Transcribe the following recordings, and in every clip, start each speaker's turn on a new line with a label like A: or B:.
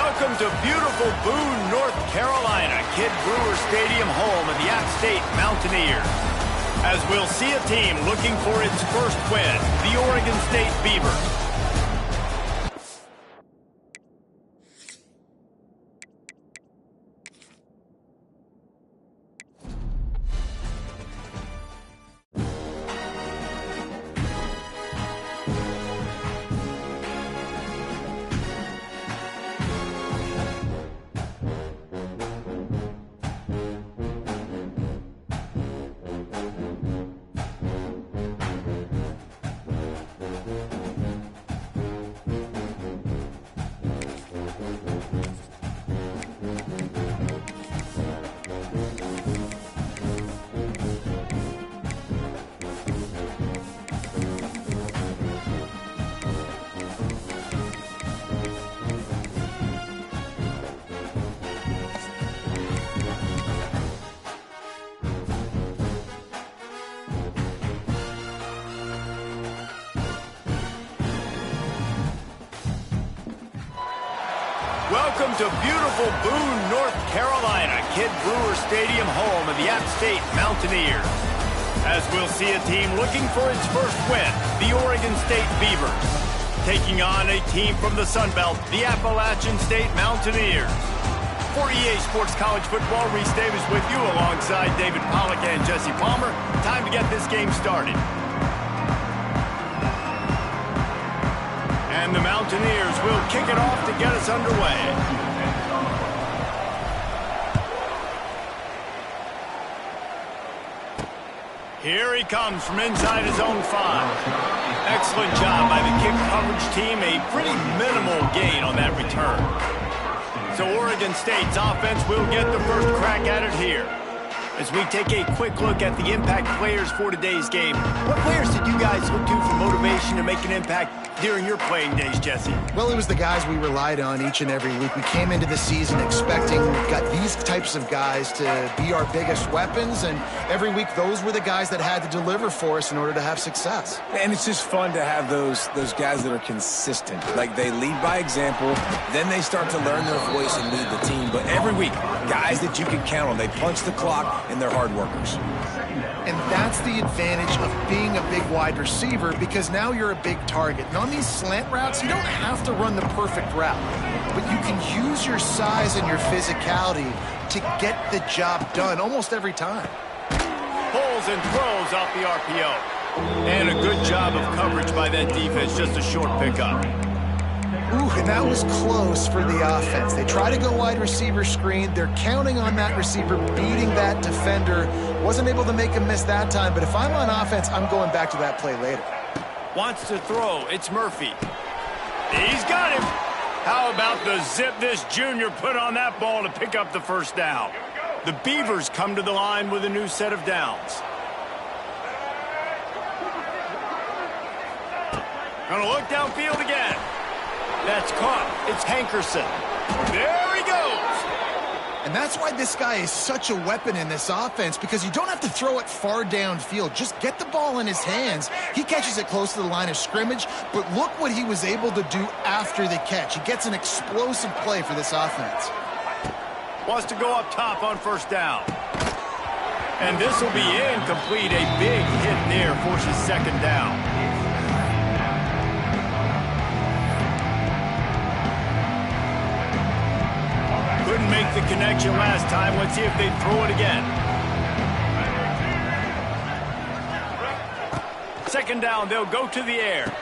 A: Welcome to beautiful Boone, North Carolina, Kidd Brewer Stadium, home of the App State Mountaineers. As we'll see a team looking for its first win, the Oregon State Beavers. Welcome to beautiful Boone, North Carolina, Kidd Brewer Stadium, home of the App State Mountaineers. As we'll see a team looking for its first win, the Oregon State Beavers. Taking on a team from the Sun Belt, the Appalachian State Mountaineers. For EA Sports College Football, Reese Davis with you alongside David Pollack and Jesse Palmer. Time to get this game started. And the Mountaineers will kick it off to get us underway. Here he comes from inside his own 5. Excellent job by the kick coverage team. A pretty minimal gain on that return. So Oregon State's offense will get the first crack at it here. As we take a quick look at the impact players for today's game, what players did you guys look to for motivation to make an impact during your playing days, Jesse?
B: Well, it was the guys we relied on each and every week. We came into the season expecting we've got these types of guys to be our biggest weapons, and every week those were the guys that had to deliver for us in order to have success.
C: And it's just fun to have those guys that are consistent. Like, they lead by example, then they start to learn their voice and lead the team. But every week, guys that you can count on. They punch the clock, and they're hard workers.
B: And that's the advantage of being a big wide receiver, because now you're a big target. And on these slant routes, you don't have to run the perfect route, but you can use your size and your physicality to get the job done almost every time.
A: Pulls and throws off the RPO. And a good job of coverage by that defense, just a short pickup.
B: Ooh, and that was close for the offense. They try to go wide receiver screen. They're counting on that receiver beating that defender. Wasn't able to make him miss that time, but if I'm on offense, I'm going back to that play later.
A: Wants to throw. It's Murphy. He's got him. How about the zip this junior put on that ball to pick up the first down? The Beavers come to the line with a new set of downs. Gonna look downfield again. That's caught. It's Hankerson. There he goes.
B: And that's why this guy is such a weapon in this offense, because you don't have to throw it far downfield. Just get the ball in his hands. He catches it close to the line of scrimmage, but look what he was able to do after the catch. He gets an explosive play for this offense.
A: Wants to go up top on first down. And this will be incomplete. A big hit there forces second down. Couldn't make the connection last time. Let's see if they throw it again. Second down, they'll go to the air.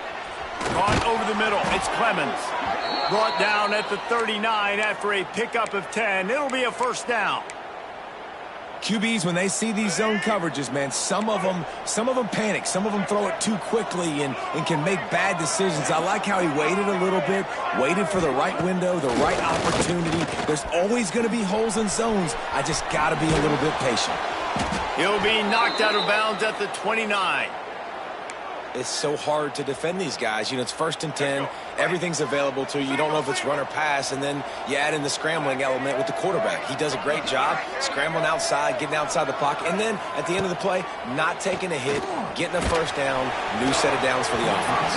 A: Caught over the middle. It's Clemens. Brought down at the 39 after a pickup of 10. It'll be a first down.
C: QBs, when they see these zone coverages, man, some of them panic. Some of them throw it too quickly and can make bad decisions. I like how he waited a little bit, waited for the right window, the right opportunity. There's always going to be holes in zones. I just got to be a little bit patient.
A: He'll be knocked out of bounds at the 29.
C: It's so hard to defend these guys. You know, it's 1st and 10. Everything's available to you. You don't know if it's run or pass, and then you add in the scrambling element with the quarterback. He does a great job scrambling outside, getting outside the pocket, and then at the end of the play, not taking a hit, getting a first down, new set of downs for the offense.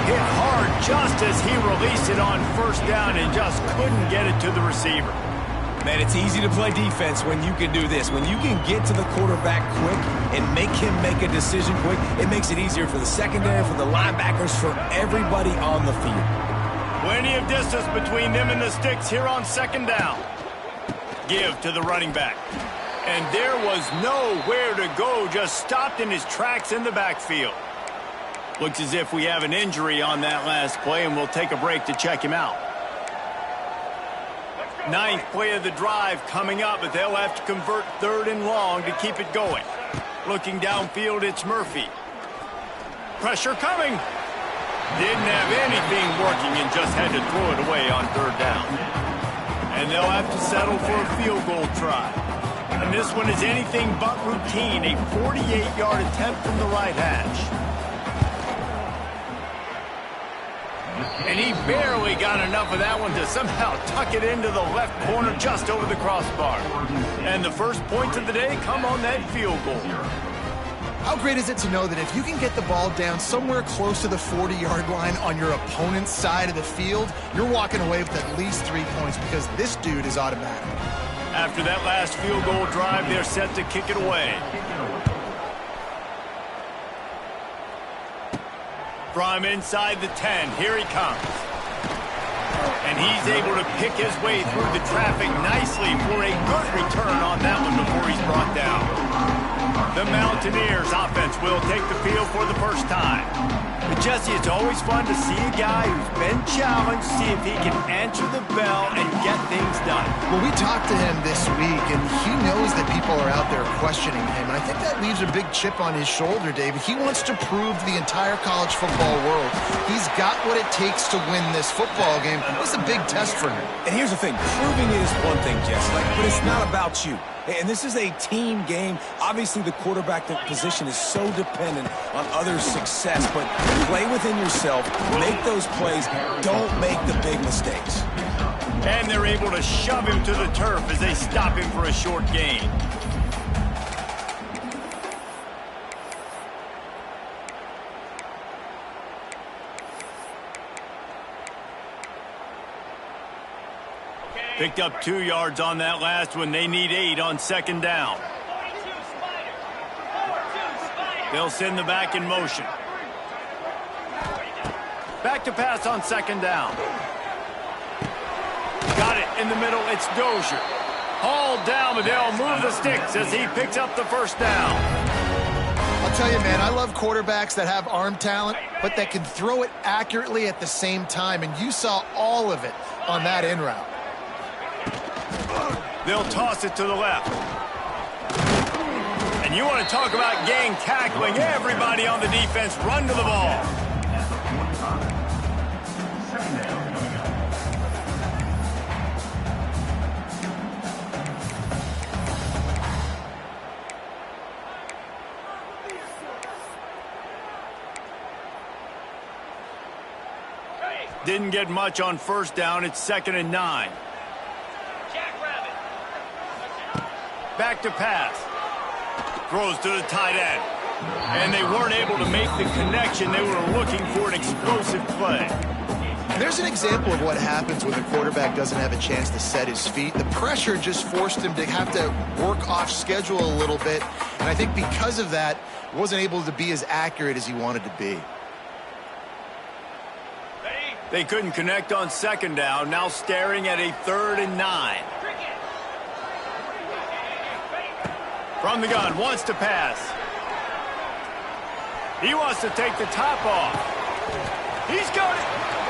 A: Hit hard just as he released it on first down and just couldn't get it to the receiver.
C: Man, it's easy to play defense when you can do this. When you can get to the quarterback quick and make him make a decision quick, it makes it easier for the secondary, for the linebackers, for everybody on the field.
A: Plenty of distance between them and the sticks here on second down. Give to the running back. And there was nowhere to go, just stopped in his tracks in the backfield. Looks as if we have an injury on that last play, and we'll take a break to check him out. Ninth play of the drive coming up, but they'll have to convert 3rd and long to keep it going. Looking downfield, it's Murphy. Pressure coming. Didn't have anything working and just had to throw it away on 3rd down. And they'll have to settle for a field goal try. And this one is anything but routine, a 48-yard attempt from the right hash. And he barely got enough of that one to somehow tuck it into the left corner just over the crossbar. And the first points of the day come on that field goal.
B: How great is it to know that if you can get the ball down somewhere close to the 40-yard line on your opponent's side of the field, you're walking away with at least 3 points because this dude is automatic.
A: After that last field goal drive, they're set to kick it away. From inside the 10, here he comes. And he's able to pick his way through the traffic nicely for a good return on that one before he's brought down. The Mountaineers offense will take the field for the first time. But Jesse, it's always fun to see a guy who's been challenged, see if he can answer the bell and get things done.
B: Well, we talked to him this week, and he knows that people are out there questioning him. And I think that leaves a big chip on his shoulder, David. He wants to prove to the entire college football world he's got what it takes to win this football game. It's a big test for him.
C: And here's the thing. Proving it is one thing, Jess, but it's not about you. And this is a team game. Obviously, the quarterback position is so dependent on others' success, but play within yourself, make those plays, don't make the big mistakes.
A: And they're able to shove him to the turf as they stop him for a short gain. Picked up 2 yards on that last one. They need 8 on second down. They'll send the back in motion. Back to pass on second down. Got it in the middle. It's Dozier. Hauled down, but they'll move the sticks as he picks up the first down.
B: I'll tell you, man, I love quarterbacks that have arm talent, but that can throw it accurately at the same time, and you saw all of it on that in route.
A: They'll toss it to the left. And you want to talk about gang tackling. Everybody on the defense run to the ball. Didn't get much on first down. It's 2nd and 9. Back to pass. Throws to the tight end. And they weren't able to make the connection. They were looking for an explosive play.
B: There's an example of what happens when the quarterback doesn't have a chance to set his feet. The pressure just forced him to have to work off schedule a little bit. And I think because of that, he wasn't able to be as accurate as he wanted to be.
A: They couldn't connect on second down. Now staring at a 3rd and 9. From the gun, wants to pass. He wants to take the top off. He's got it.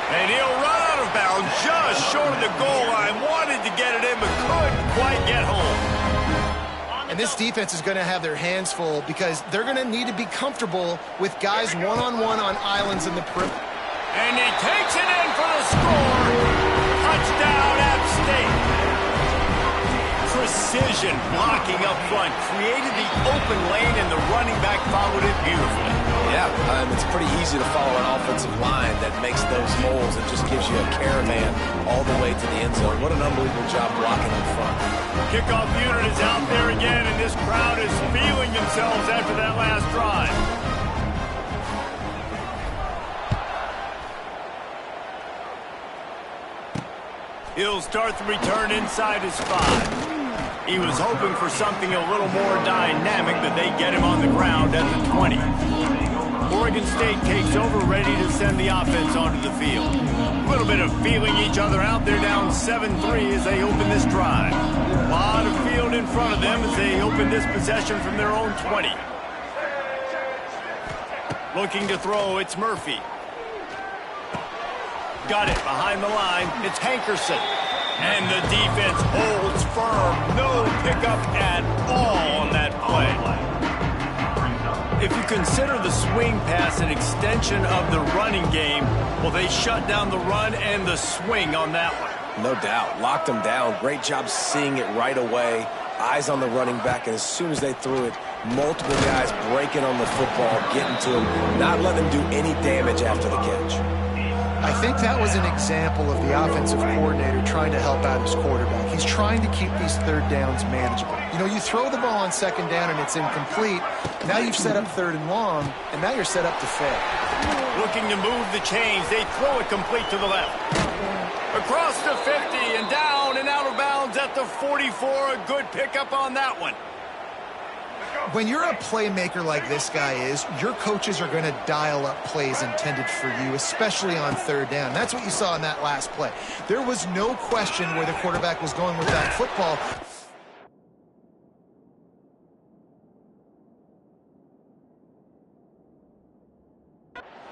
A: And he'll run out of bounds just short of the goal line. Wanted to get it in, but couldn't quite get home.
B: And this defense is going to have their hands full because they're going to need to be comfortable with guys one-on-one on islands in the perimeter.
A: And he takes it in for the score. Touchdown, App State. Precision blocking up front created the open lane, and the running back followed it beautifully.
C: Yeah, it's pretty easy to follow an offensive line that makes those holes and just gives you a caravan all the way to the end zone. What an unbelievable job blocking up front.
A: Kickoff unit is out there again, and this crowd is feeling themselves after that last drive. He'll start the return inside his 5. He was hoping for something a little more dynamic, but they get him on the ground at the 20. Oregon State takes over, ready to send the offense onto the field. A little bit of feeling each other out. They're down 7-3 as they open this drive. A lot of field in front of them as they open this possession from their own 20. Looking to throw, it's Murphy. Got it behind the line. It's Hankerson. And the defense holds firm. No pickup at all on that play. If you consider the swing pass an extension of the running game, well, they shut down the run and the swing on that one.
C: No doubt. Locked him down. Great job seeing it right away. Eyes on the running back, and as soon as they threw it, multiple guys breaking on the football, getting to him, not letting him do any damage after the catch.
B: I think that was an example of the offensive coordinator trying to help out his quarterback. He's trying to keep these third downs manageable. You know, you throw the ball on second down and it's incomplete. Now you've set up third and long, and now you're set up to fail.
A: Looking to move the chains. They throw it complete to the left. Across the 50 and down and out of bounds at the 44. A good pickup on that one.
B: When you're a playmaker like this guy is, your coaches are going to dial up plays intended for you, especially on third down. That's what you saw in that last play. There was no question where the quarterback was going with that football.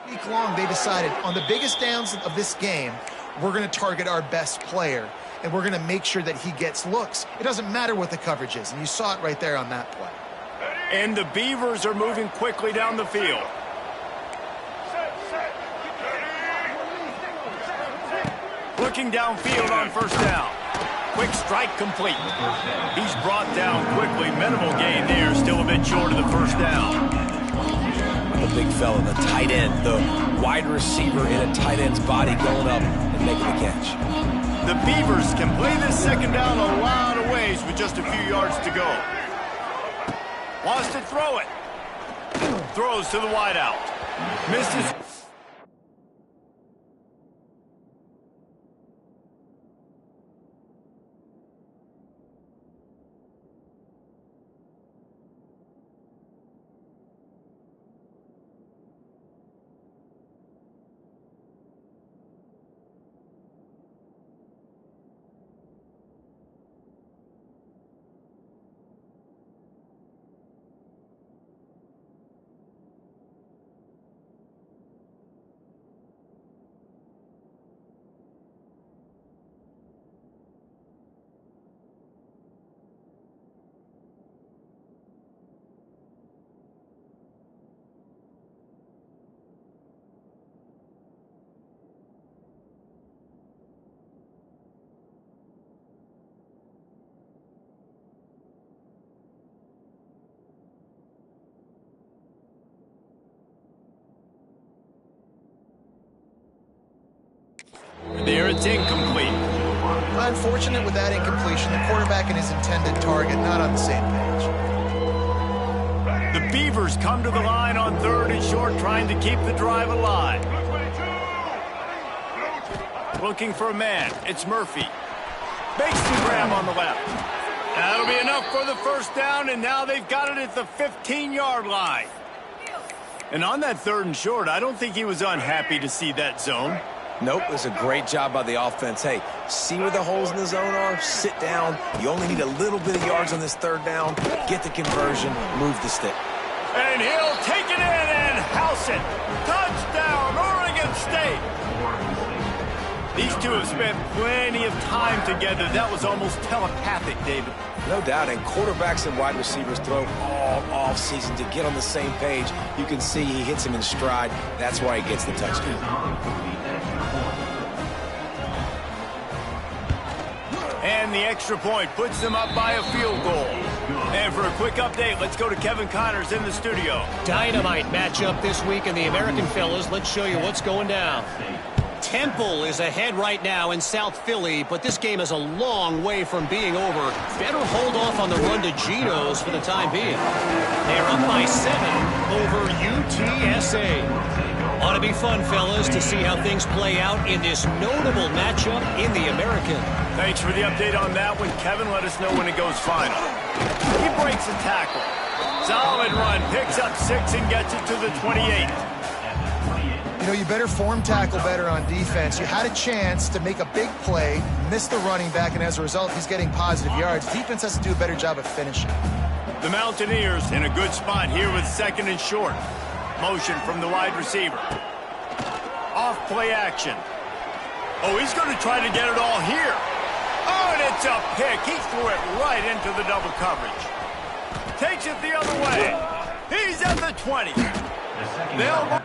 B: Week long, they decided on the biggest downs of this game, we're going to target our best player, and we're going to make sure that he gets looks. It doesn't matter what the coverage is, and you saw it right there on that play.
A: And the Beavers are moving quickly down the field. Looking downfield on first down. Quick strike complete. He's brought down quickly. Minimal gain there. Still a bit short of the first down.
C: The big fella, the tight end, the wide receiver in a tight end's body going up and making the catch.
A: The Beavers can play this second down a lot of ways with just a few yards to go. Wants to throw it. Throws to the wideout. Misses. There, it's incomplete.
B: Unfortunate with that incompletion. The quarterback and his intended target not on the same page.
A: The Beavers come to the line on third and short, trying to keep the drive alive. Looking for a man. It's Murphy. Makes the grab on the left. That'll be enough for the first down, and now they've got it at the 15-yard line. And on that third and short, I don't think he was unhappy to see that zone.
C: Nope, it was a great job by the offense. Hey, see where the holes in the zone are? Sit down. You only need a little bit of yards on this third down. Get the conversion. Move the stick.
A: And he'll take it in and house it. Touchdown, Oregon State. These two have spent plenty of time together. That was almost telepathic, David.
C: No doubt, and quarterbacks and wide receivers throw all off-season to get on the same page. You can see he hits him in stride. That's why he gets the touchdown.
A: And the extra point puts them up by a field goal. And for a quick update, let's go to Kevin Connors in the studio.
D: Dynamite matchup this week in the American Fellas. Let's show you what's going down. Temple is ahead right now in South Philly, but this game is a long way from being over. Better hold off on the run to Geno's for the time being. They're up by 7 over UTSA. Ought to be fun, fellas, to see how things play out in this notable matchup in the American.
A: Thanks for the update on that one, Kevin. Let us know when it goes final. He breaks a tackle. Solid run, picks up 6 and gets it to the 28.
B: You know, you better form tackle better on defense. You had a chance to make a big play, miss the running back, and as a result, he's getting positive yards. Defense has to do a better job of finishing.
A: The Mountaineers in a good spot here with 2nd and short. Motion from the wide receiver. Off play action. Oh, he's going to try to get it all here. Oh, and it's a pick. He threw it right into the double coverage. Takes it the other way. He's at the 20. They'll...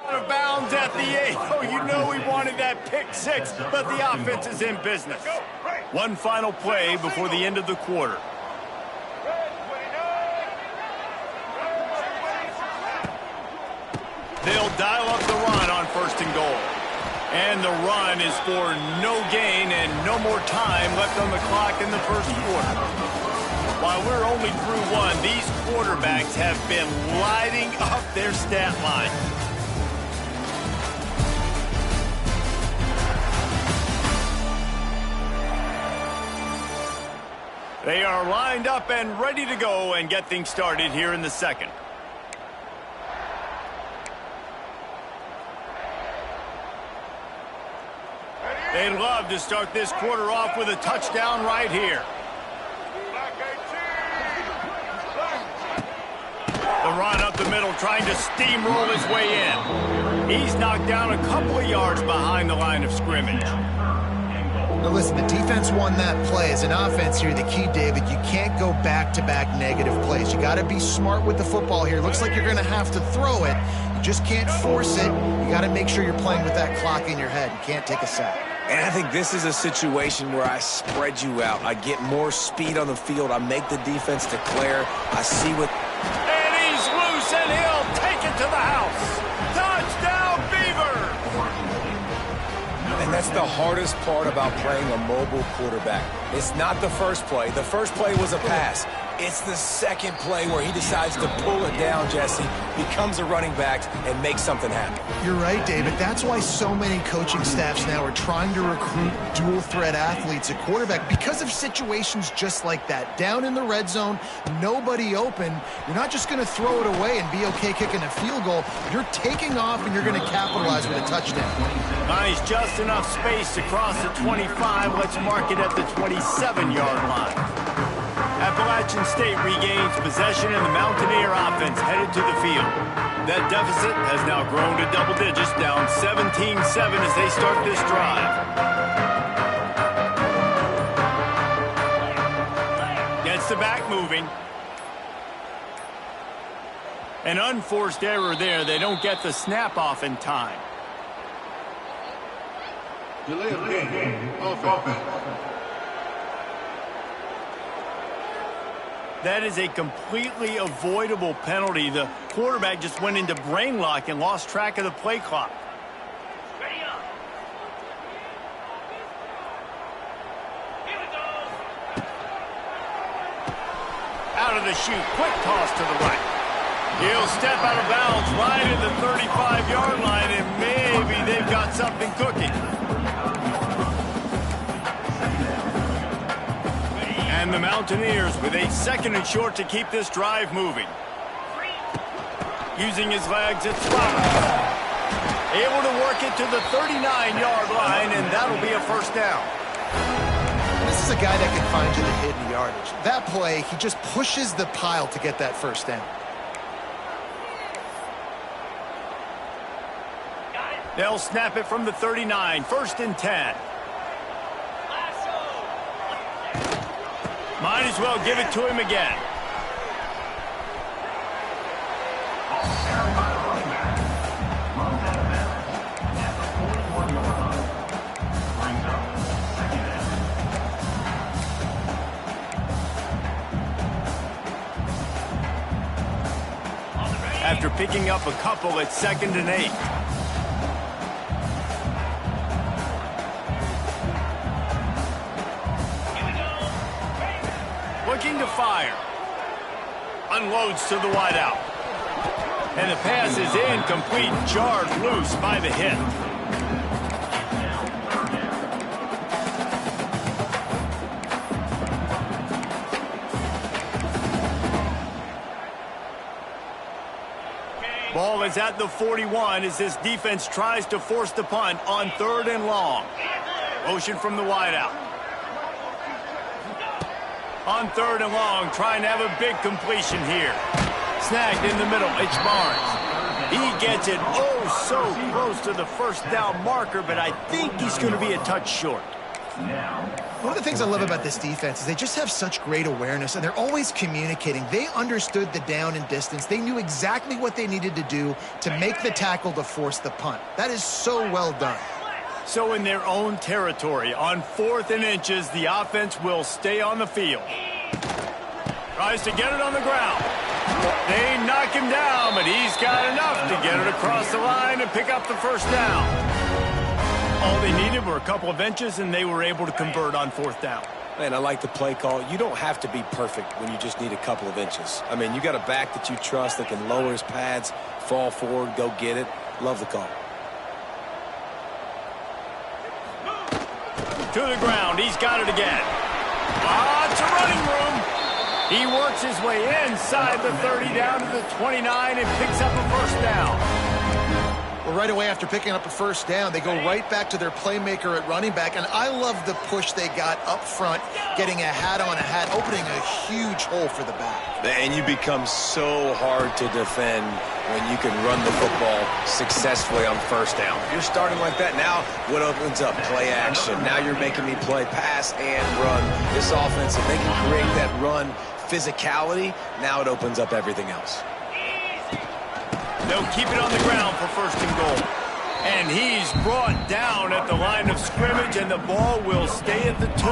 A: Out of bounds at the 8. Oh, you know he wanted that pick 6, but the offense is in business. One final play before the end of the quarter. They'll dial up the run on 1st and goal. And the run is for no gain and no more time left on the clock in the 1st quarter. While we're only through 1, these quarterbacks have been lighting up their stat line. They are lined up and ready to go and get things started here in the 2nd. They'd love to start this quarter off with a touchdown right here. The run up the middle, trying to steamroll his way in. He's knocked down a couple of yards behind the line of scrimmage.
B: Now listen, the defense won that play. As an offense here, the key, David, you can't go back-to-back negative plays. You got to be smart with the football here. Looks like you're going to have to throw it. You just can't force it. You got to make sure you're playing with that clock in your head. You can't take a sack.
C: And I think this is a situation where I spread you out. I get more speed on the field. I make the defense declare. I see what...
A: And he's loose, and he'll take it to the house. Touchdown, Beaver!
C: And that's the hardest part about playing a mobile quarterback. It's not the first play. The first play was a pass. It's the 2nd play where he decides to pull it down, Jesse, becomes a running back, and makes something happen.
B: You're right, David. That's why so many coaching staffs now are trying to recruit dual-threat athletes at quarterback because of situations just like that. Down in the red zone, nobody open. You're not just going to throw it away and be okay kicking a field goal. You're taking off, and you're going to capitalize with a touchdown.
A: Nice, just enough space to cross the 25. Let's mark it at the 27-yard line. Appalachian State regains possession, and the Mountaineer offense headed to the field. That deficit has now grown to double digits, down 17-7 as they start this drive. Gets the back moving. An unforced error there. They don't get the snap off in time.
E: Delay of game, offense.
A: That is a completely avoidable penalty. The quarterback just went into brain lock and lost track of the play clock. Out of the chute, quick toss to the right. He'll step out of bounds right at the 35-yard line, and maybe they've got something cooking. And the Mountaineers with a 2nd and short to keep this drive moving. Using his legs, it's Flowers. Able to work it to the 39-yard line, and that'll be a 1st down.
B: This is is a guy that can find you the hidden yardage. That play, he just pushes the pile to get that first down.
A: They'll snap it from the 39, 1st and 10. Might as well give it to him again. After picking up a couple, it's 2nd and 8. Looking to fire. Unloads to the wideout. And the pass is incomplete, jarred loose by the hit. Ball is at the 41 as this defense tries to force the punt on 3rd and long. Motion from the wideout. On 3rd and long, trying to have a big completion here. Snagged in the middle, it's Barnes. He gets it oh so close to the first down marker, but I think he's going to be a touch short.
B: One of the things I love about this defense is they just have such great awareness, and they're always communicating. They understood the down and distance. They knew exactly what they needed to do to make the tackle to force the punt. That is so well done.
A: So in their own territory, on 4th and inches, the offense will stay on the field. Tries to get it on the ground. They knock him down, but he's got enough to get it across the line and pick up the first down. All they needed were a couple of inches, and they were able to convert on 4th down.
C: Man, I like the play call. You don't have to be perfect when you just need a couple of inches. I mean, you got a back that you trust that can lower his pads, fall forward, go get it. Love the call.
A: To the ground, he's got it again. It's a running room. He works his way inside the 30 down to the 29 and picks up a first down.
B: Well, right away after picking up a first down, they go right back to their playmaker at running back, and I love the push they got up front, getting a hat on a hat, opening a huge hole for the back.
C: And you become so hard to defend when you can run the football successfully on first down. You're starting like that. Now what opens up? Play action. Now you're making me play pass and run. This offense, if they can create that run physicality, now it opens up everything else.
A: They'll keep it on the ground for 1st and goal. And he's brought down at the line of scrimmage, and the ball will stay at the 2.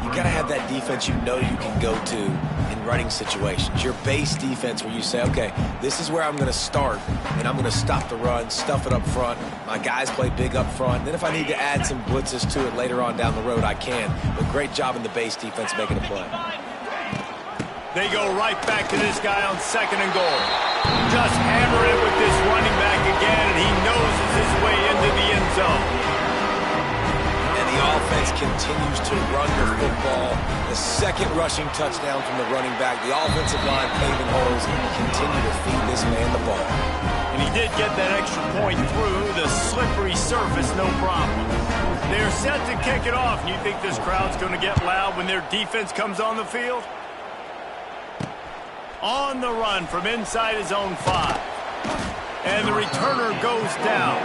C: You got to have that defense you know you can go to in running situations. Your base defense where you say, okay, this is where I'm going to start, and I'm going to stop the run, stuff it up front. My guys play big up front. Then if I need to add some blitzes to it later on down the road, I can. But great job in the base defense making a play.
A: They go right back to this guy on 2nd and goal. Just hammer it with this running back again, and he noses his way into the end zone.
C: And the offense continues to run the football. The 2nd rushing touchdown from the running back. The offensive line paving holes and continue to feed this man the ball.
A: And he did get that extra point through the slippery surface, no problem. They're set to kick it off, and you think this crowd's going to get loud when their defense comes on the field? On the run from inside his own 5. And the returner goes down.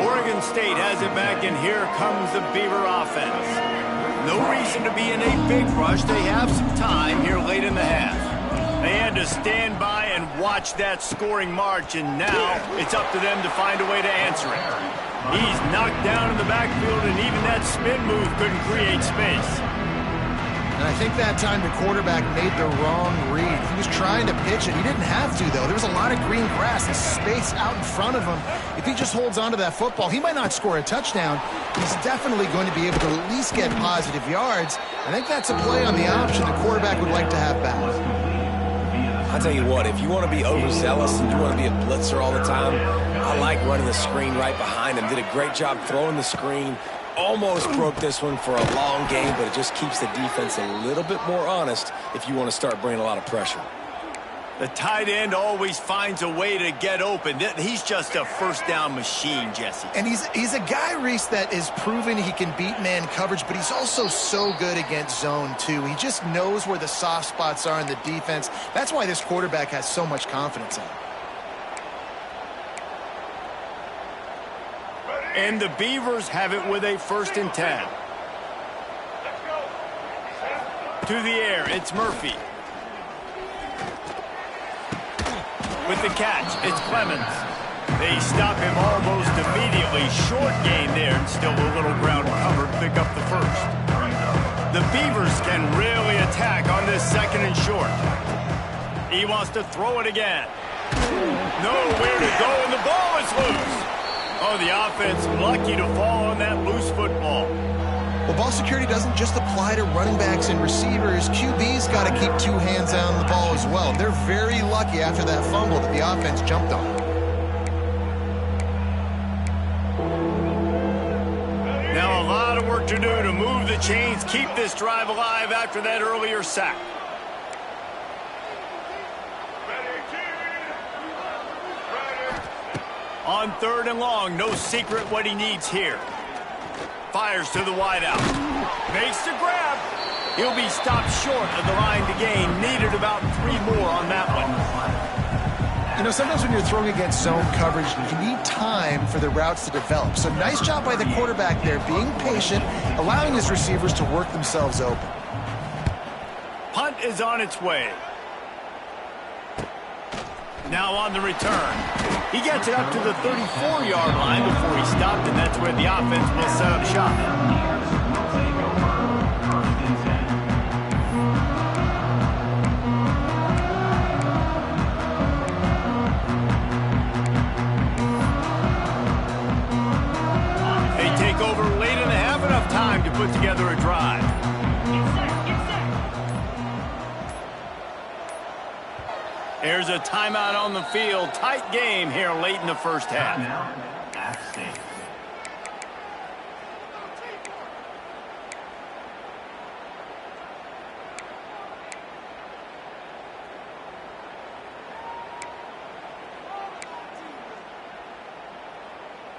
A: Oregon State has it back, and here comes the Beaver offense. No reason to be in a big rush. They have some time here late in the half. They had to stand by and watch that scoring march, and now it's up to them to find a way to answer it. He's knocked down in the backfield, and even that spin move couldn't create space.
B: And I think that time the quarterback made the wrong read. He was trying to pitch it. He didn't have to, though. There was a lot of green grass and space out in front of him. If he just holds on to that football, he might not score a touchdown. He's definitely going to be able to at least get positive yards. I think that's a play on the option the quarterback would like to have back.
C: I'll tell you what, if you want to be overzealous and you want to be a blitzer all the time, I like running the screen right behind him. Did a great job throwing the screen. Almost broke this one for a long game, but it just keeps the defense a little bit more honest if you want to start bringing a lot of pressure.
A: The tight end always finds a way to get open. He's just a first down machine, Jesse.
B: And he's a guy, Reese, that is proven he can beat man coverage, but he's also so good against zone, too. He just knows where the soft spots are in the defense. That's why this quarterback has so much confidence in him.
A: And the Beavers have it with a 1st and 10. To the air, it's Murphy. With the catch, it's Clemens. They stop him almost immediately. Short gain there, and still a little ground covered. Pick up the first. The Beavers can really attack on this 2nd and short. He wants to throw it again. Nowhere to go, and the ball is loose. Oh, the offense lucky to fall on that loose football.
B: Well, ball security doesn't just apply to running backs and receivers. QB's got to keep 2 hands on the ball as well. They're very lucky after that fumble that the offense jumped on.
A: Now a lot of work to do to move the chains, keep this drive alive after that earlier sack. On 3rd and long, no secret what he needs here. Fires to the wideout. Makes the grab. He'll be stopped short of the line to gain. Needed about 3 more on that one.
B: You know, sometimes when you're throwing against zone coverage, you need time for the routes to develop. So nice job by the quarterback there, being patient, allowing his receivers to work themselves open.
A: Punt is on its way. Now on the return. He gets it up to the 34-yard line before he stopped, and that's where the offense will set up shop. They take over late in the half, enough time to put together a drive. There's a timeout on the field. Tight game here late in the first half.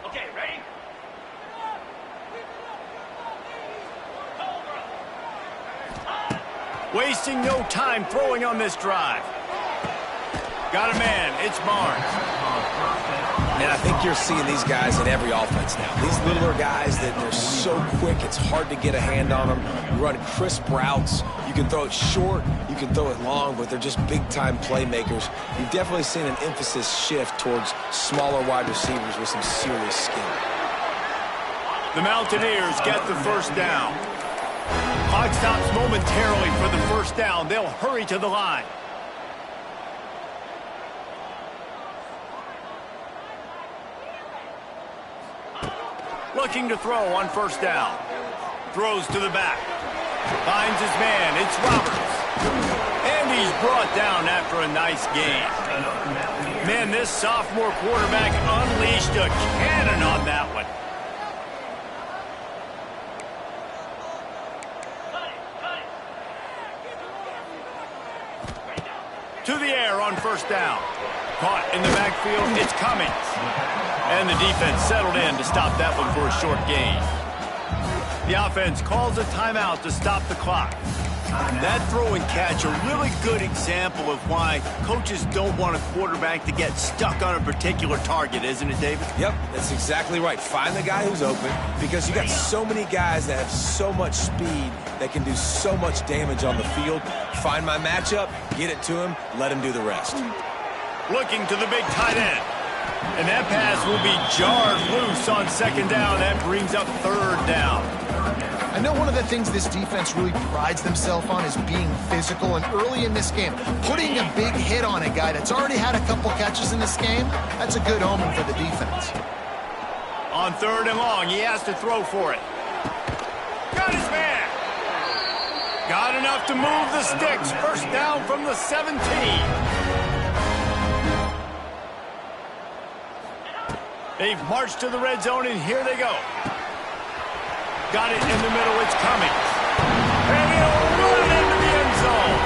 F: Okay, ready?
A: Wasting no time throwing on this drive. Got a man. It's Barnes.
C: And I think you're seeing these guys in every offense now. These littler guys that they're so quick, it's hard to get a hand on them. You run crisp routes. You can throw it short, you can throw it long, but they're just big-time playmakers. You've definitely seen an emphasis shift towards smaller wide receivers with some serious skill.
A: The Mountaineers get the 1st down. Clock stops momentarily for the 1st down. They'll hurry to the line. Looking to throw on 1st down. Throws to the back. Finds his man. It's Roberts. And he's brought down after a nice gain. Man, this sophomore quarterback unleashed a cannon on that one. To the air on 1st down. Caught in the backfield. It's Cummings. And the defense settled in to stop that one for a short gain. The offense calls a timeout to stop the clock. That throw and catch, a really good example of why coaches don't want a quarterback to get stuck on a particular target, isn't it, David?
C: Yep, that's exactly right. Find the guy who's open, because you got so many guys that have so much speed that can do so much damage on the field. Find my matchup, get it to him, let him do the rest.
A: Looking to the big tight end. And that pass will be jarred loose on 2nd down. That brings up 3rd down.
B: I know one of the things this defense really prides themselves on is being physical, and early in this game, putting a big hit on a guy that's already had a couple catches in this game, that's a good omen for the defense.
A: On 3rd and long, he has to throw for it. Got his man. Got enough to move the sticks. 1st down from the 17. They've marched to the red zone, and here they go. Got it in the middle. It's Cummings. And he'll run into the end zone.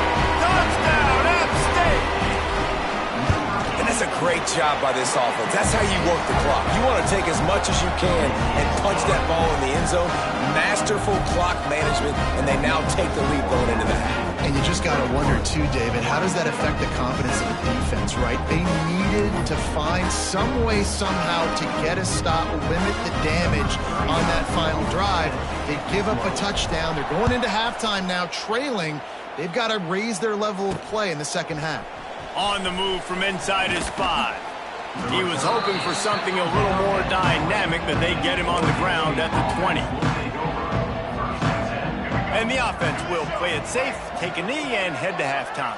A: Touchdown, App State.
C: great job by this offense. That's how you work the clock. You want to take as much as you can and punch that ball in the end zone. Masterful clock management, and they now take the lead going into the half.
B: And you just got to wonder, too, David, how does that affect the confidence of the defense, right? They needed to find some way, somehow, to get a stop, limit the damage on that final drive. They give up a touchdown. They're going into halftime now, trailing. They've got to raise their level of play in the second half.
A: On the move from inside his 5. He was hoping for something a little more dynamic, but they get him on the ground at the 20. And the offense will play it safe, take a knee, and head to halftime.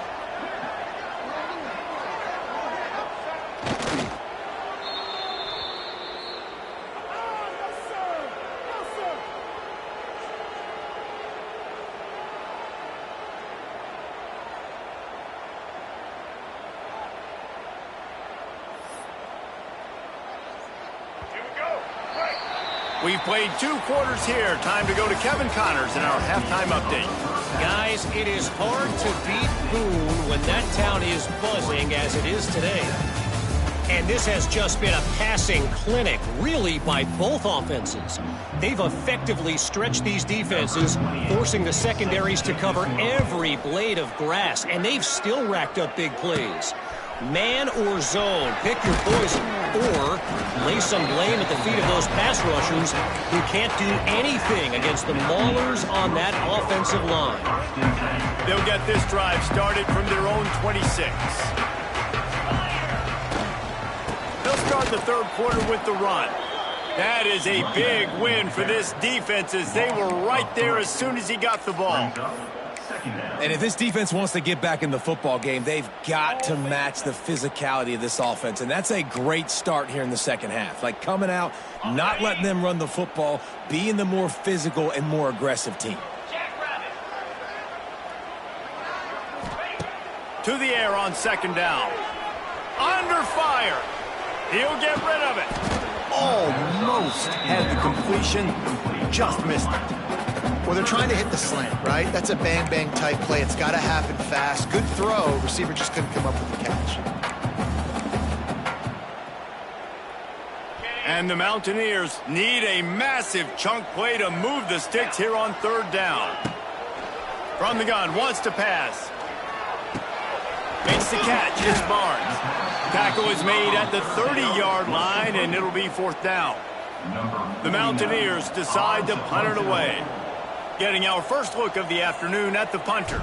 A: We've played 2 quarters here. Time to go to Kevin Connors in our halftime update.
D: Guys, it is hard to beat Boone when that town is buzzing as it is today. And this has just been a passing clinic, really, by both offenses. They've effectively stretched these defenses, forcing the secondaries to cover every blade of grass, and they've still racked up big plays. Man or zone, pick your poison, or lay some blame at the feet of those pass rushers who can't do anything against the maulers on that offensive line.
A: They'll get this drive started from their own 26. They'll start the third quarter with the run. That is a big win for this defense as they were right there as soon as he got the ball.
C: And if this defense wants to get back in the football game, they've got to match the physicality of this offense. And that's a great start here in the second half. Like coming out, not letting them run the football, being the more physical and more aggressive team.
A: To the air on second down. Under fire. He'll get rid of it. Almost had the completion. Just missed it.
B: Well, they're trying to hit the slant, right? That's a bang-bang type play. It's got to happen fast. Good throw. Receiver just couldn't come up with the catch.
A: And the Mountaineers need a massive chunk play to move the sticks here on third down. From the gun, wants to pass. Makes the catch. It's Barnes. Tackle is made at the 30-yard line, and it'll be fourth down. The Mountaineers decide to punt it away. Getting our first look of the afternoon at the punter.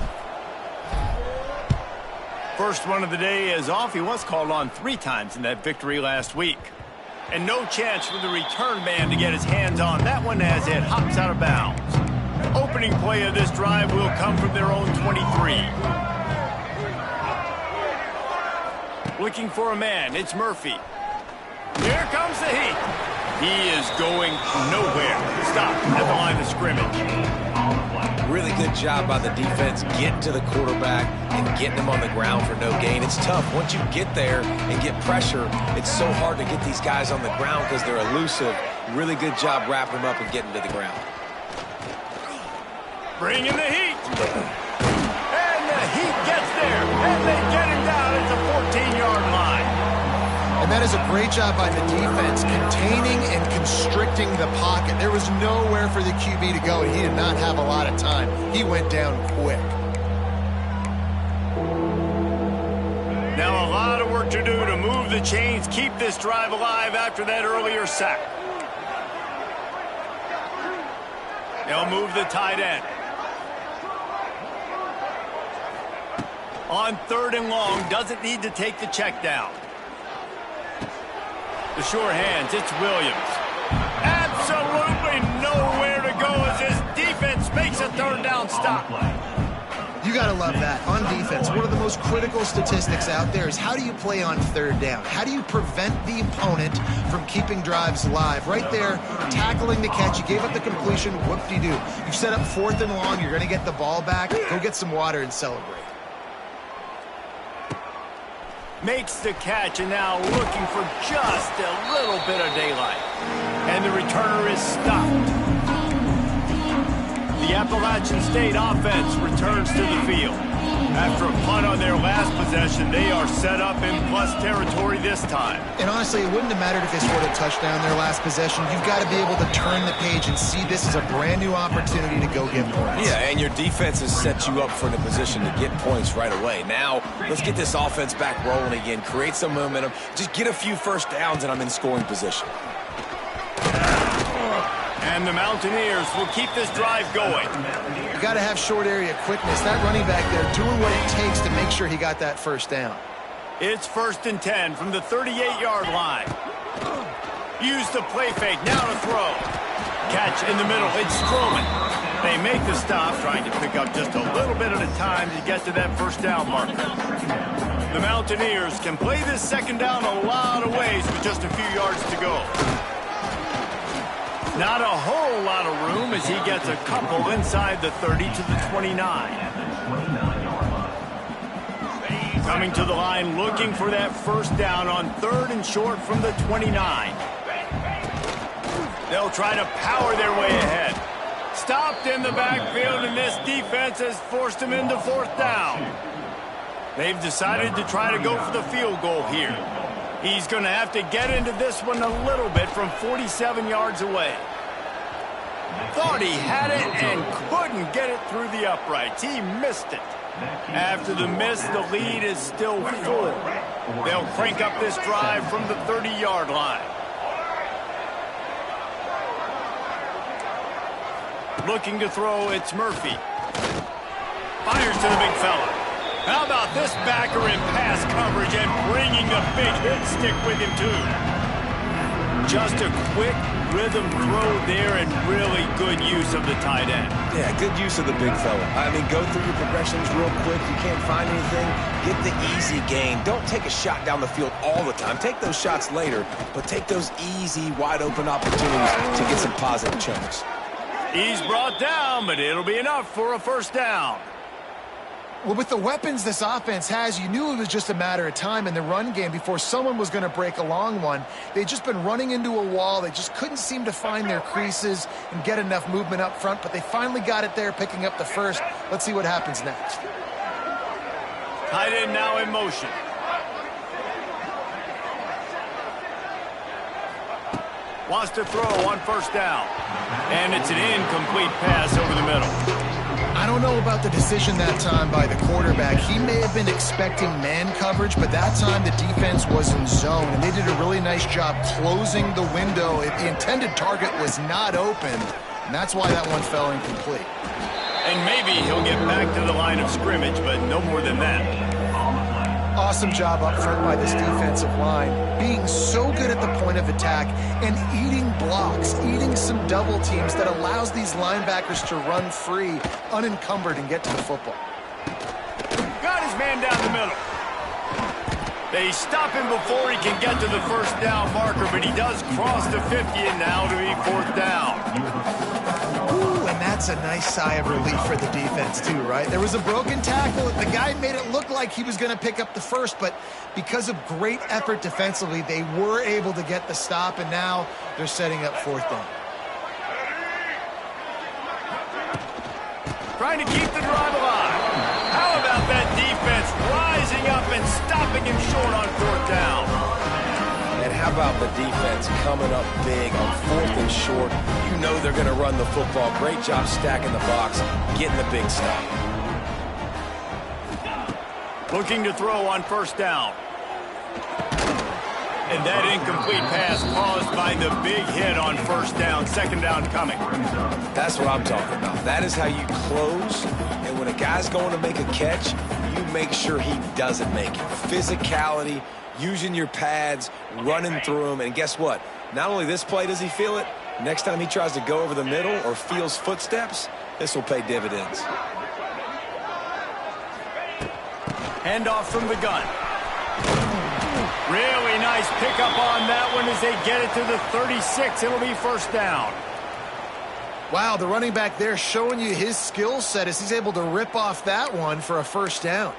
A: First one of the day is off. He was called on 3 times in that victory last week. And no chance for the return man to get his hands on that one as it hops out of bounds. Opening play of this drive will come from their own 23. Looking for a man. It's Murphy. Here comes the heat. He is going nowhere. Stopped at the line of scrimmage.
C: Really good job by the defense getting to the quarterback and getting him on the ground for no gain. It's tough. Once you get there and get pressure, it's so hard to get these guys on the ground because they're elusive. Really good job wrapping them up and getting to the ground.
A: Bring in the heat. And the heat gets there. And they get him down at the 14-yard line.
B: And that is a great job by the defense, containing and constricting the pocket. There was nowhere for the QB to go, and he did not have a lot of time. He went down quick.
A: Now a lot of work to do to move the chains, keep this drive alive after that earlier sack. They'll move the tight end. On third and long, doesn't need to take the check down. The sure hands, it's Williams. Absolutely nowhere to go as his defense makes a third down stop.
B: You got to love that. On defense, one of the most critical statistics out there is how do you play on third down? How do you prevent the opponent from keeping drives alive? Right there, tackling the catch. You gave up the completion. Whoop-de-doo. You've set up fourth and long. You're going to get the ball back. Go get some water and celebrate.
A: Makes the catch, and now looking for just a little bit of daylight. And the returner is stopped. The Appalachian State offense returns to the field. After a punt on their last possession, they are set up in plus territory this time.
B: And honestly, it wouldn't have mattered if they scored a touchdown their last possession. You've got to be able to turn the page and see this as a brand new opportunity to go get points.
C: Yeah, and your defense has set you up for the position to get points right away. Now, let's get this offense back rolling again, create some momentum, just get a few first downs, and I'm in scoring position.
A: And the Mountaineers will keep this drive going.
B: You got to have short area quickness. That running back there doing what it takes to make sure he got that first down.
A: It's 1st and 10 from the 38-yard line. Use the play fake, now to throw. Catch in the middle, it's Strowman. They make the stop, trying to pick up just a little bit at a time to get to that first down marker. The Mountaineers can play this second down a lot of ways with just a few yards to go. Not a whole lot of room as he gets a couple inside the 30 to the 29. Coming to the line, looking for that first down on 3rd and short from the 29. They'll try to power their way ahead. Stopped in the backfield, and this defense has forced him into 4th down. They've decided to try to go for the field goal here. He's going to have to get into this one a little bit from 47 yards away. Thought he had it and couldn't get it through the uprights. He missed it. After the miss, the lead is still 4. They'll crank up this drive from the 30-yard line. Looking to throw, it's Murphy. Fires to the big fella. How about this backer in pass coverage and bringing the big hit stick with him, too? Just a quick rhythm throw there and really good use of the tight end.
C: Yeah, good use of the big fella. I mean, go through your progressions real quick. You can't find anything, get the easy gain. Don't take a shot down the field all the time. Take those shots later, but take those easy, wide-open opportunities to get some positive chunks.
A: He's brought down, but it'll be enough for a first down.
B: Well, with the weapons this offense has, you knew it was just a matter of time in the run game before someone was going to break a long one. They'd just been running into a wall. They just couldn't seem to find their creases and get enough movement up front, but they finally got it there, picking up the first. Let's see what happens next.
A: Tight end now in motion. Wants to throw on first down. And it's an incomplete pass over the middle.
B: I don't know about the decision that time by the quarterback. He may have been expecting man coverage, but that time the defense was in zone, and they did a really nice job closing the window. The intended target was not open, and that's why that one fell incomplete.
A: And maybe he'll get back to the line of scrimmage, but no more than that.
B: Awesome job up front by this defensive line, being so good at the point of attack and eating blocks, eating some double teams that allows these linebackers to run free, unencumbered, and get to the football.
A: Got his man down the middle. They stop him before he can get to the first down marker, but he does cross the 50 and now to be 4th down.
B: Ooh, and that's a nice sigh of relief for the defense too, right? There was a broken tackle. The guy made it look like he was going to pick up the first, but because of great effort defensively, they were able to get the stop, and now they're setting up 4th down.
A: Trying to keep the drive alive. How about that defense rising up and stopping him short on 4th down?
C: And how about the defense coming up big on 4th and short? You know they're going to run the football. Great job stacking the box, getting the big stop.
A: Looking to throw on first down. And that incomplete pass caused by the big hit on first down. 2nd down coming.
C: That's what I'm talking about. That is how you close. And when a guy's going to make a catch, you make sure he doesn't make it. Physicality, using your pads, running through them. And guess what? Not only this play does he feel it, next time he tries to go over the middle or feels footsteps, this will pay dividends.
A: Handoff from the gun. Really nice pickup on that one as they get it to the 36. It'll be first down.
B: Wow, the running back there showing you his skill set as he's able to rip off that one for a first down.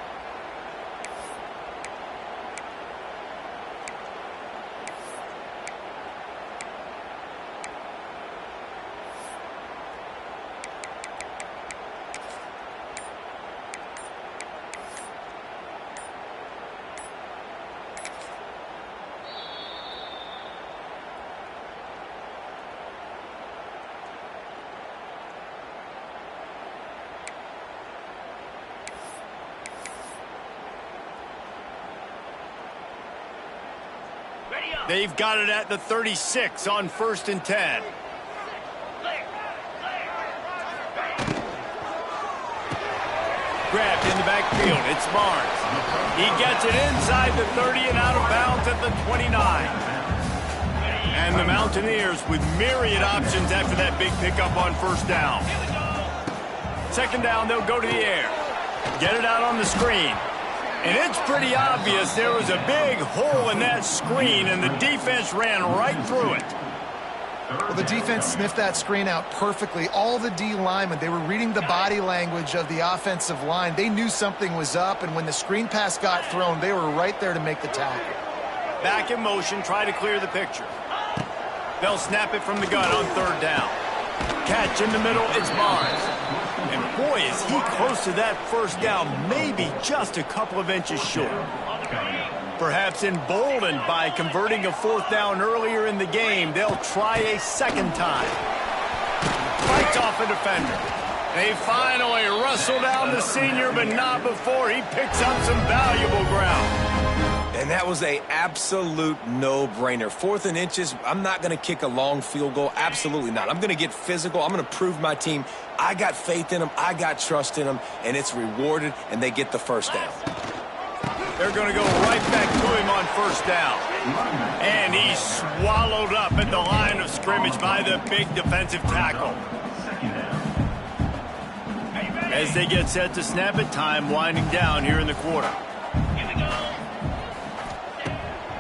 A: They've got it at the 36 on 1st and 10. Grabbed in the backfield. It's Barnes. He gets it inside the 30 and out of bounds at the 29. And the Mountaineers with myriad options after that big pickup on 1st down. 2nd down, they'll go to the air. Get it out on the screen. And it's pretty obvious there was a big hole in that screen, and the defense ran right through it.
B: Well, the defense sniffed that screen out perfectly. All the D linemen, they were reading the body language of the offensive line. They knew something was up, and when the screen pass got thrown, they were right there to make the tackle.
A: Back in motion, try to clear the picture. They'll snap it from the gun on 3rd down. Catch in the middle, it's Barnes. And boy, is he close to that 1st down, maybe just a couple of inches short. Perhaps emboldened by converting a 4th down earlier in the game, they'll try a 2nd time. Fights off a defender. They finally wrestle down the senior, but not before he picks up some valuable ground.
C: And that was an absolute no-brainer. 4th and inches, I'm not going to kick a long field goal. Absolutely not. I'm going to get physical. I'm going to prove my team. I got faith in them. I got trust in them. And it's rewarded, and they get the 1st down.
A: They're going to go right back to him on 1st down. And he's swallowed up at the line of scrimmage by the big defensive tackle. As they get set to snap it, time winding down here in the quarter.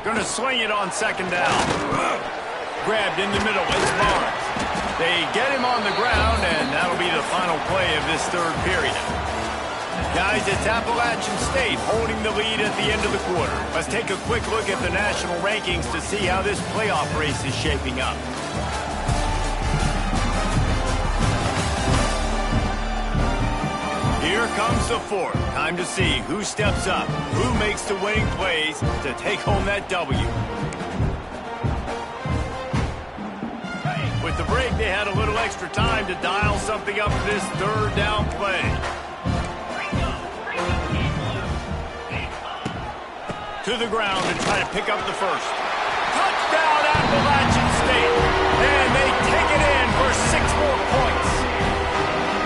A: Going to swing it on 2nd down. Grabbed in the middle. It's Barnes. They get him on the ground, and that'll be the final play of this 3rd period. Guys, it's Appalachian State holding the lead at the end of the quarter. Let's take a quick look at the national rankings to see how this playoff race is shaping up. Here comes the 4th. Time to see who steps up, who makes the winning plays to take home that W. With the break, they had a little extra time to dial something up for this 3rd down play. To the ground and try to pick up the 1st. Touchdown, Appalachian State. And they take it in for 6 more points.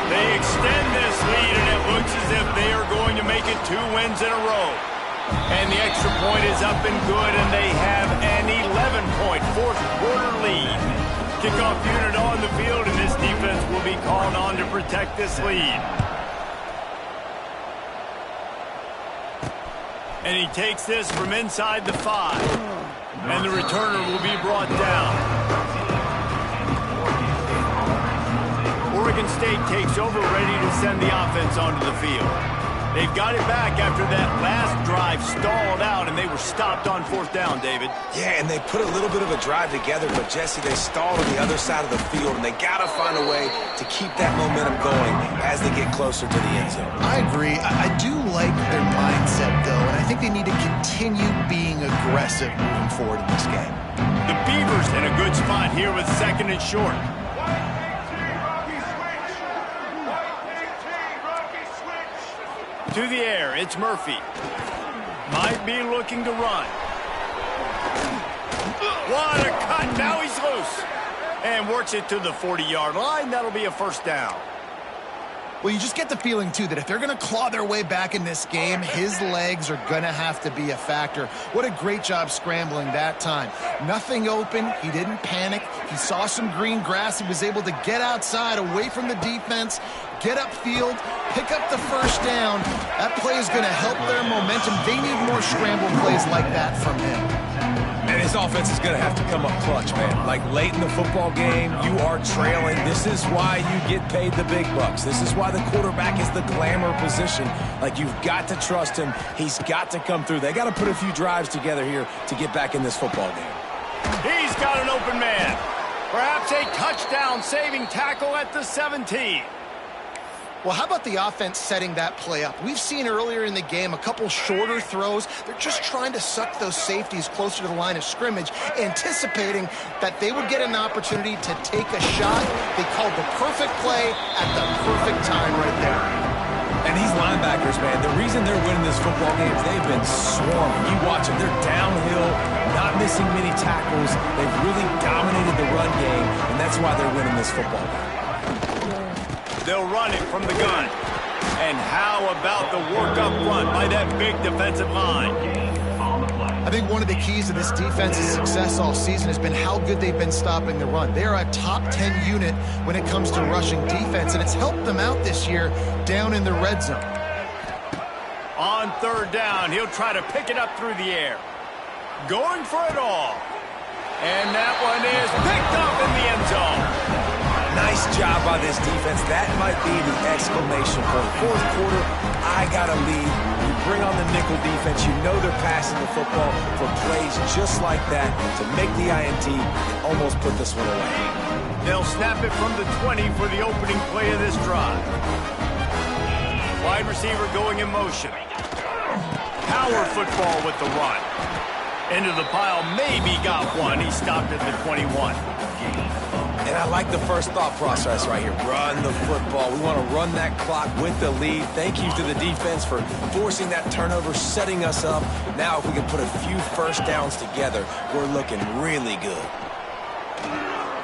A: They extend this lead, and it looks as if they are going to make it 2 wins in a row. And the extra point is up and good, and they have an 11-point 4th quarter lead. Kickoff unit on the field, and this defense will be called on to protect this lead. And he takes this from inside the 5. And the returner will be brought down. Oregon State takes over, ready to send the offense onto the field. They've got it back after that last drive stalled out, and they were stopped on 4th down, David.
C: Yeah, and they put a little bit of a drive together, but, Jesse, they stalled on the other side of the field, and they got to find a way to keep that momentum going as they get closer to the end zone.
B: I agree. I do like their mindset, though, and I think they need to continue being aggressive moving forward in this game.
A: The Beavers in a good spot here with 2nd and short. To the air, it's Murphy. Might be looking to run. What a cut, now he's loose. And works it to the 40-yard line. That'll be a 1st down.
B: Well, you just get the feeling, too, that if they're going to claw their way back in this game, his legs are going to have to be a factor. What a great job scrambling that time. Nothing open. He didn't panic. He saw some green grass. He was able to get outside, away from the defense, get upfield, pick up the 1st down. That play is going to help their momentum. They need more scramble plays like that from him.
C: And his offense is going to have to come up clutch, man. Like late in the football game, you are trailing. This is why you get paid the big bucks. This is why the quarterback is the glamour position. Like, you've got to trust him. He's got to come through. They got to put a few drives together here to get back in this football game.
A: He's got an open man. Perhaps a touchdown-saving tackle at the 17.
B: Well, how about the offense setting that play up? We've seen earlier in the game a couple shorter throws. They're just trying to suck those safeties closer to the line of scrimmage, anticipating that they would get an opportunity to take a shot. They called the perfect play at the perfect time right there.
C: And these linebackers, man, the reason they're winning this football game is they've been swarming. You watch them, they're downhill, not missing many tackles. They've really dominated the run game, and that's why they're winning this football game.
A: They'll run it from the gun. And how about the work up front by that big defensive line?
B: I think one of the keys to this defense's success all season has been how good they've been stopping the run. They are a top 10 unit when it comes to rushing defense, and it's helped them out this year down in the red zone.
A: On third down, he'll try to pick it up through the air. Going for it all. And that one is picked up in the end zone.
C: Nice job by this defense. That might be the exclamation point. Fourth quarter, I got to lead. You bring on the nickel defense. You know they're passing the football for plays just like that to make the INT and almost put this one away.
A: They'll snap it from the 20 for the opening play of this drive. Wide receiver going in motion. Power football with the run. Into the pile, maybe got one. He stopped at the 21.
C: And I like the first thought process right here. Run the football. We want to run that clock with the lead. Thank you to the defense for forcing that turnover, setting us up. Now if we can put a few first downs together, we're looking really good.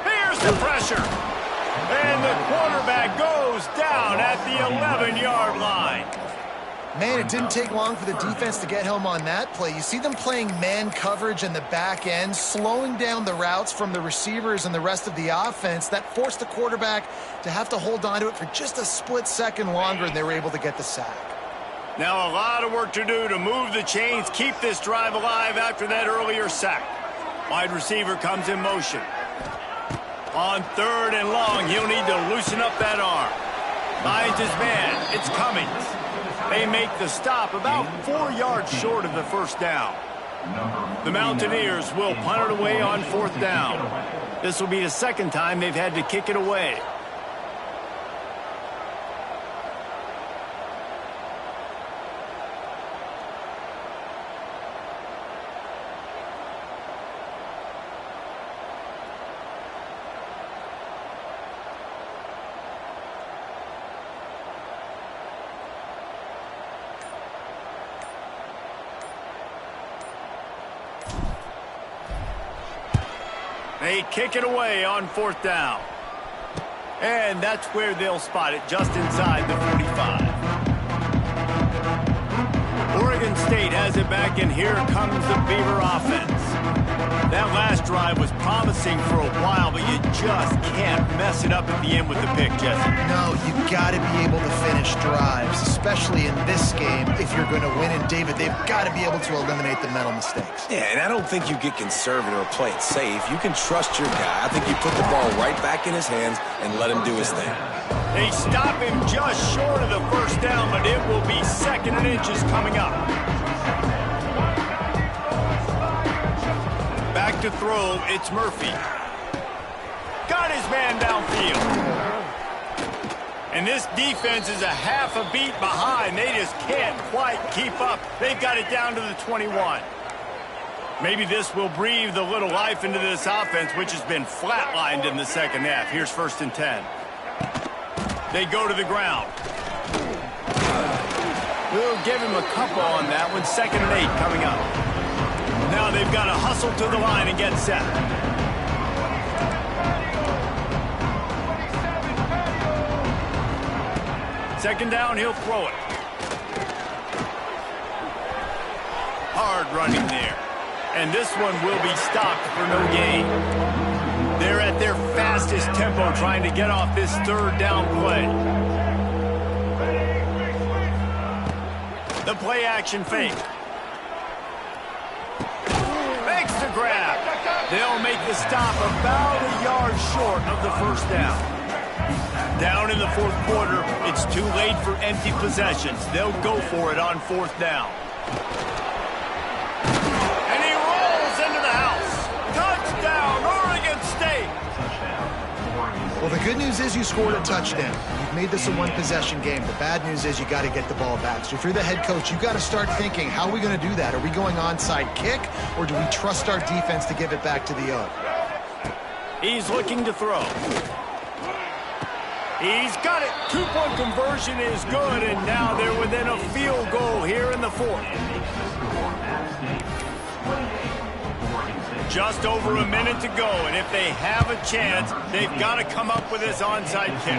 A: Here's the pressure. And the quarterback goes down at the 11-yard line.
B: Man, it didn't take long for the defense to get home on that play. You see them playing man coverage in the back end, slowing down the routes from the receivers and the rest of the offense. That forced the quarterback to have to hold on to it for just a split second longer, and they were able to get the sack.
A: Now a lot of work to do to move the chains, keep this drive alive after that earlier sack. Wide receiver comes in motion. On third and long, he'll need to loosen up that arm. Finds his man. It's Cummings. They make the stop about 4 yards short of the first down. The Mountaineers will punt it away on fourth down. This will be the second time they've had to kick it away. They kick it away on fourth down. And that's where they'll spot it, just inside the 45. Oregon State has it back, and here comes the Beaver offense. That last drive was promising for a while, but you just can't mess it up at the end with the pick, Jesse.
B: No, you got to be able to finish drives, especially in this game if you're going to win. And, David, they've got to be able to eliminate the mental mistakes.
C: Yeah, and I don't think you get conservative or play it safe. You can trust your guy. I think you put the ball right back in his hands and let him do his thing.
A: They stop him just short of the first down, but it will be second and inches coming up. Back to throw, it's Murphy. Got his man downfield. And this defense is a half a beat behind. They just can't quite keep up. They've got it down to the 21. Maybe this will breathe a little life into this offense, which has been flatlined in the second half. Here's first and 10. They go to the ground. We'll give him a couple on that one. Second and 8 coming up. Now they've got to hustle to the line and get set. Second down, he'll throw it. Hard running there. And this one will be stopped for no gain. They're at their fastest tempo trying to get off this third down play. The play action fake. Makes the grab. They'll make the stop about a yard short of the first down. Down in the fourth quarter, it's too late for empty possessions. They'll go for it on fourth down. And he rolls into the house. Touchdown, Oregon State.
B: Well, the good news is you scored a touchdown. You've made this a one-possession game. The bad news is you got to get the ball back. So if you're the head coach, you got to start thinking, how are we going to do that? Are we going onside kick, or do we trust our defense to give it back to the Oak?
A: He's looking to throw. He's got it. Two-point conversion is good, and now they're within a field goal here in the fourth. Just over a minute to go, and if they have a chance, they've got to come up with this onside kick.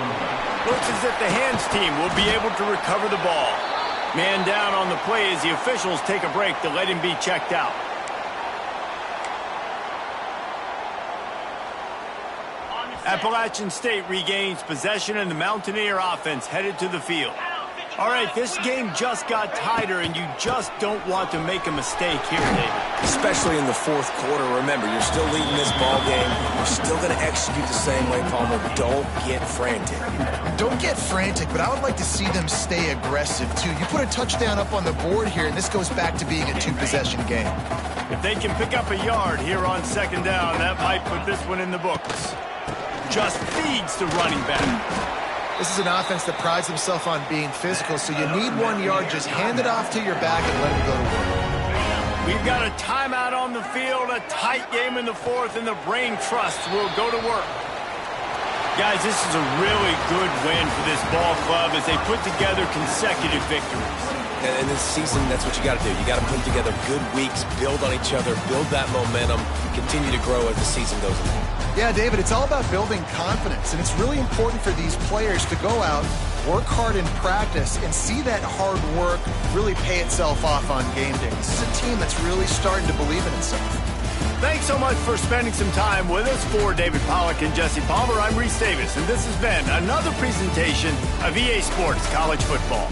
A: Looks as if the hands team will be able to recover the ball. Man down on the play as the officials take a break to let him be checked out. Appalachian State regains possession, and the Mountaineer offense headed to the field. All right, this game just got tighter, and you just don't want to make a mistake here, David.
C: Especially in the fourth quarter. Remember, you're still leading this ball game. You're still going to execute the same way, Palmer. Don't get frantic.
B: Don't get frantic, but I would like to see them stay aggressive, too. You put a touchdown up on the board here, and this goes back to being a two-possession game.
A: If they can pick up a yard here on second down, that might put this one in the books. Just feeds the running back.
B: This is an offense that prides himself on being physical, so you need 1 yard. Just hand it off to your back and let him go to work.
A: We've got a timeout on the field, a tight game in the fourth, and the Brain Trust will go to work. Guys, this is a really good win for this ball club as they put together consecutive victories.
C: And in this season, that's what you got to do. You got to put together good weeks, build on each other, build that momentum, continue to grow as the season goes on.
B: Yeah, David, it's all about building confidence, and it's really important for these players to go out, work hard in practice, and see that hard work really pay itself off on game day. This is a team that's really starting to believe in itself.
A: Thanks so much for spending some time with us. For David Pollack and Jesse Palmer, I'm Reese Davis, and this has been another presentation of EA Sports College Football.